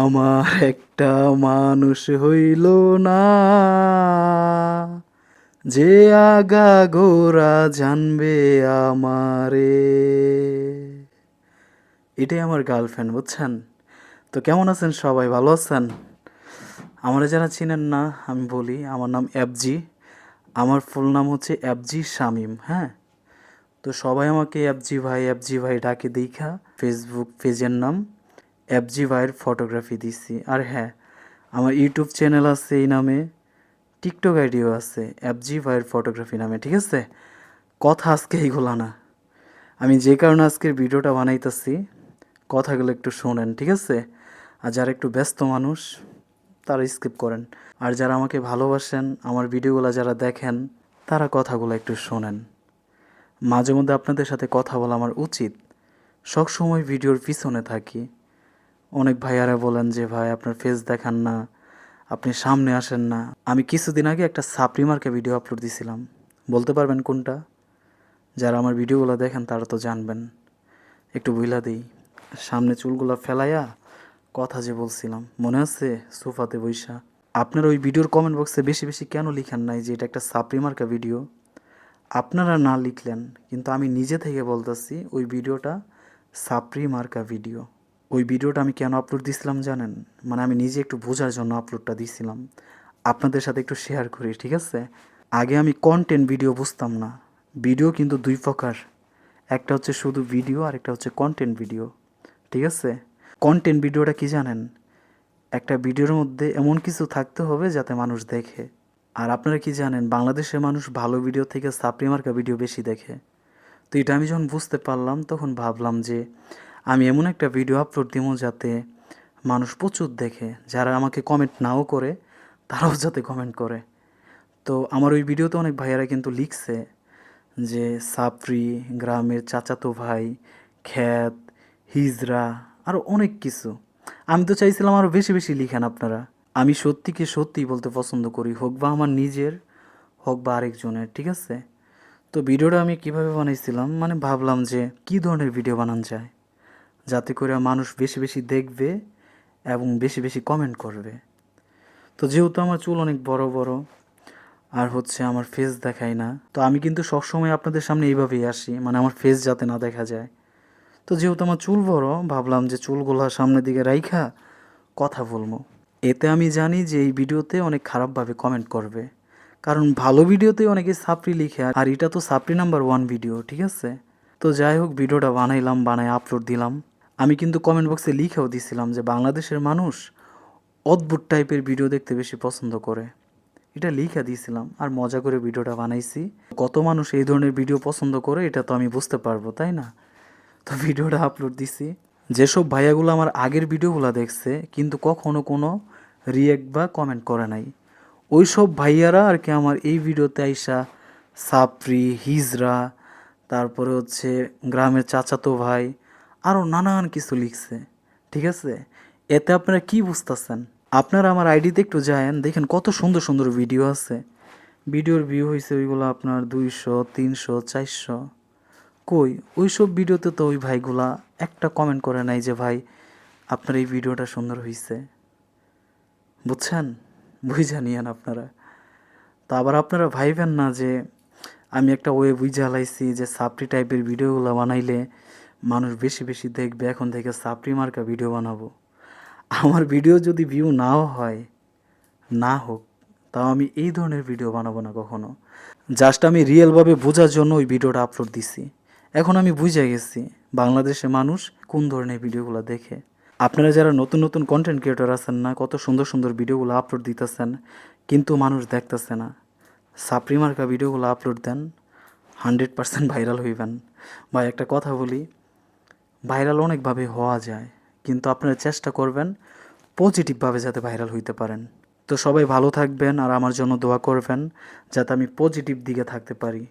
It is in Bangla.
আমার একটা মানুষ হইল না, যে আগা গোরা জানবে আমারে। এটাই আমার গার্লফ্রেন্ড, বুঝছেন? তো কেমন আছেন সবাই, ভালো আছেন? আমার যারা চিনেন না আমি বলি, আমার নাম এফজি। আমার ফুল নাম হচ্ছে এফজি শামীম। হ্যাঁ, তো সবাই আমাকে এফজি ভাই ডাকে দেখা ফেসবুক পেজের নাম এফজি ভাইয়ের ফটোগ্রাফি দিছি। আর হ্যাঁ, আমার ইউটিউব চ্যানেল আছে এই নামে, টিকটক আইডিও আছে এফজি ভাইয়ের ফটোগ্রাফি নামে। ঠিক আছে, কথা আজকে এইগুলা না। আমি যে কারণে আজকের ভিডিওটা বানাইতেছি, কথাগুলো একটু শোনেন, ঠিক আছে? আর যারা একটু ব্যস্ত মানুষ তারা স্কিপ করেন, আর যারা আমাকে ভালোবাসেন, আমার ভিডিওগুলো যারা দেখেন, তারা কথাগুলো একটু শোনেন। মাঝে মধ্যে আপনাদের সাথে কথা বলা আমার উচিত, সবসময় ভিডিওর পিছনে থাকি। অনেক ভাইয়ারা বলেন যে ভাই আপনার ফেস দেখান না, আপনি সামনে আসেন না। আমি কিছুদিন আগে একটা সাপ্রি মার্কা ভিডিও আপলোড দিছিলাম, বলতে পারবেন কোনটা? যারা আমার ভিডিওগুলো দেখেন তারা তো জানবেন। একটু বুইলা দিই, সামনে চুলগুলো ফেলাইয়া কথা যে বলছিলাম, মনে আছে? সোফাতে বইসা। আপনারা ওই ভিডিওর কমেন্ট বক্সে বেশি বেশি কেন লিখেন নাই যে এটা একটা সাপ্রি মার্কা ভিডিও? আপনারা না লিখলেন, কিন্তু আমি নিজে থেকে বলতেছি ওই ভিডিওটা সাপ্রি মার্কা ভিডিও। ওই ভিডিওটা আমি কেন আপলোড দিছিলাম জানেন? মানে আমি নিজে একটু বোঝার জন্য আপলোডটা দিছিলাম, আপনাদের সাথে একটু শেয়ার করি, ঠিক আছে? আগে আমি কন্টেন্ট ভিডিও বুঝতাম না। ভিডিও কিন্তু দুই প্রকার, একটা হচ্ছে শুধু ভিডিও আর একটা হচ্ছে কন্টেন্ট ভিডিও, ঠিক আছে? কন্টেন্ট ভিডিওটা কি জানেন? একটা ভিডিওর মধ্যে এমন কিছু থাকতে হবে যাতে মানুষ দেখে। আর আপনারা কি জানেন, বাংলাদেশের মানুষ ভালো ভিডিও থেকে সাপ্রি মার্কা ভিডিও বেশি দেখে। তো এটা আমি যখন বুঝতে পারলাম তখন ভাবলাম যে আমি এমন একটা ভিডিও আপলোড দিব যাতে মানুষ প্রচুর দেখে, যারা আমাকে কমেন্ট নাও করে তারাও যাতে কমেন্ট করে। তো আমার ওই ভিডিওতে অনেক ভাইয়ারা কিন্তু লিখছে যে সাপরি, গ্রামের চাচাতো ভাই, খ্যাত, হিজরা, আরও অনেক কিছু। আমি তো চাইছিলাম আরও বেশি বেশি লিখেন আপনারা। আমি সত্যিকে সত্যিই বলতে পছন্দ করি, হোক বা আমার নিজের, হোক বা আরেকজনের, ঠিক আছে? তো ভিডিওটা আমি কিভাবে বানাইছিলাম, মানে ভাবলাম যে কী ধরনের ভিডিও বানানো যায় যাতে করে মানুষ বেশি বেশি দেখবে এবং বেশি বেশি কমেন্ট করবে। তো যেহেতু আমার চুল অনেক বড় বড় আর হচ্ছে আমার ফেস দেখাই না, তো আমি কিন্তু সবসময় আপনাদের সামনে এইভাবেই আসি, মানে আমার ফেস যাতে না দেখা যায়। তো যেহেতু আমার চুল বড়, ভাবলাম যে চুলগুলা সামনের দিকে রাইখা কথা বলবো। এতে আমি জানি যে এই ভিডিওতে অনেক খারাপভাবে কমেন্ট করবে, কারণ ভালো ভিডিওতে অনেকে সাপ্রি লিখে, আর এটা তো সাপ্রি নাম্বার 1 ভিডিও, ঠিক আছে? তো যাই হোক, ভিডিওটা বানাইলাম, বানায় আপলোড দিলাম। আমি কিন্তু কমেন্ট বক্সে লিখেও দিছিলাম যে বাংলাদেশের মানুষ অদ্ভুত টাইপের ভিডিও দেখতে বেশি পছন্দ করে, এটা লিখে দিয়েছিলাম। আর মজা করে ভিডিওটা বানাইছি। কত মানুষ এই ধরনের ভিডিও পছন্দ করে এটা তো আমি বুঝতে পারবো, তাই না? তো ভিডিওটা আপলোড দিছি। যেসব ভাইয়াগুলো আমার আগের ভিডিওগুলো দেখছে কিন্তু কখনো কোনো রিয়েক্ট বা কমেন্ট করে নাই, ওই সব ভাইয়ারা আর কি আমার এই ভিডিওতে আইসা সাপরি, হিজরা, তারপরে হচ্ছে গ্রামের চাচাতো ভাই, আরও নানান কিছু লিখছে, ঠিক আছে? এতে আপনারা কি বুঝতেছেন? আপনারা আমার আইডিতে একটু যায়েন, দেখেন কত সুন্দর সুন্দর ভিডিও আছে। ভিডিওর ভিউ হয়েছে ওইগুলো আপনার 200, 300, 400। কই, ওই সব ভিডিওতে তো ওই ভাইগুলা একটা কমেন্ট করে নাই যে ভাই আপনার এই ভিডিওটা সুন্দর হয়েছে। বুঝছেন? বুঝা নিয়েন আপনারা। তো আবার আপনারা ভাইবেন না যে আমি একটা ওয়ে বুঝে হালাইছি যে সাপ্রি টাইপের ভিডিওগুলো বানাইলে মানুষ বেশি বেশি দেখবে, এখন থেকে সাপ্রি মার্কা ভিডিও বানাবো। আমার ভিডিও যদি ভিউ নাও হয়, না হোক, তাও আমি এই ধরনের ভিডিও বানাবো না কখনো। জাস্ট আমি রিয়েলভাবে বোঝার জন্য ওই ভিডিওটা আপলোড দিছি। এখন আমি বুঝে গেছি বাংলাদেশে মানুষ কোন ধরনের ভিডিওগুলো দেখে। আপনারা যারা নতুন নতুন কন্টেন্ট ক্রিয়েটর আছেন না, কত সুন্দর সুন্দর ভিডিওগুলো আপলোড দিতেছেন কিন্তু মানুষ দেখতেছে না। সাপ্রি মার্কা ভিডিওগুলো আপলোড দেন, 100% ভাইরাল হইবেন। ভাই একটা কথা বলি, ভাইরাল অনেকভাবে হওয়া যায়, কিন্তু আপনারা চেষ্টা করবেন পজিটিভভাবে যাতে ভাইরাল হইতে পারেন। তো সবাই ভালো থাকবেন আর আমার জন্য দোয়া করবেন যাতে আমি পজিটিভ দিকে থাকতে পারি।